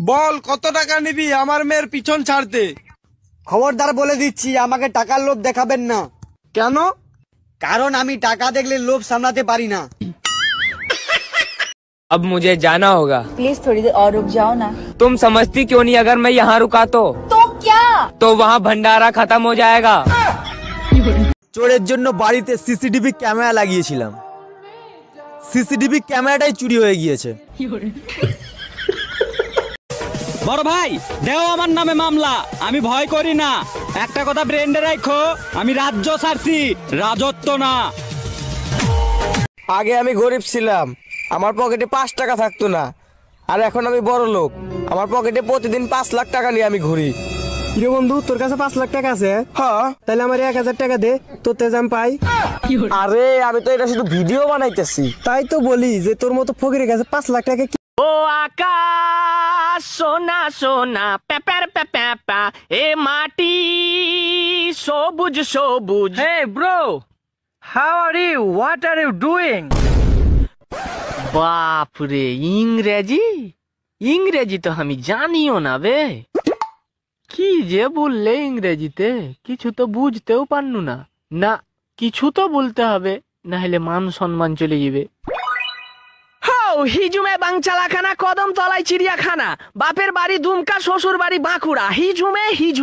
বল কত টাকা নিবি আমার মেয়ের পিছন ছাড়তে? খবরদার বলে দিচ্ছি, আমাকে টাকার লোভ দেখাবেন না। কেন? কারণ আমি টাকা দেখলে লোভ সামলাতে পারি না। अब मुझे जाना होगा। प्लीज थोड़ी देर और रुक जाओ ना। तुम समझती क्यों नहीं, अगर मैं यहाँ रुका तो क्या? तो वहाँ भंडारा खत्म हो जाएगा। চোরের জন্য বাড়িতে সিসিটিভি ক্যামেরা লাগিয়েছিলাম, সিসিটিভি ক্যামেরাটাই চুরি হয়ে গিয়েছে। বড় ভাই দেও আমার নামে মামলা, আমি ভয় করি না। একটা কথা ব্রেন্ডে রাখো, আমি রাজ্য ছাড়ছি, রাজত্ব না। আগে আমি গরিব ছিলাম, আমার পকেটে 5 টাকা থাকতো না। আর এখন আমি বড় লোক, আমার পকেটে প্রতিদিন 5 লাখ টাকা নিয়ে আমি ঘুরি। কিরে বন্ধু, তোর কাছে 5 লাখ টাকা আছে? হ্যাঁ। তাহলে আমার 1000 টাকা দে, তোর তেজ আমি পাই। আরে আমি তো এটা শুধু ভিডিও বানাইতেছি। তাই তো বলি যে তোর মতো ফকিরের কাছে 5 লাখ টাকা কি? ও আকাশ সোনা সোনা পেপার পেপা, এ মাটি সবুজ সবুজ। Hey bro, how are you? What are you doing? বাপরে, ইংরেজি ইংরেজি তো আমি জানিও না বে। কি যে বললে ইংরেজিতে, কিছু তো বুঝতেও পারনু না। না, কিছু তো বলতে হবে, না হলে মান সম্মান চলে যাবে। হিজুমে বাংচালাখানা, কদম তলায় চিড়িয়াখানা, বাপের বাড়ি দুমকা, শ্বশুর বাড়ি বাঁকুড়া। হিজুমে হিজু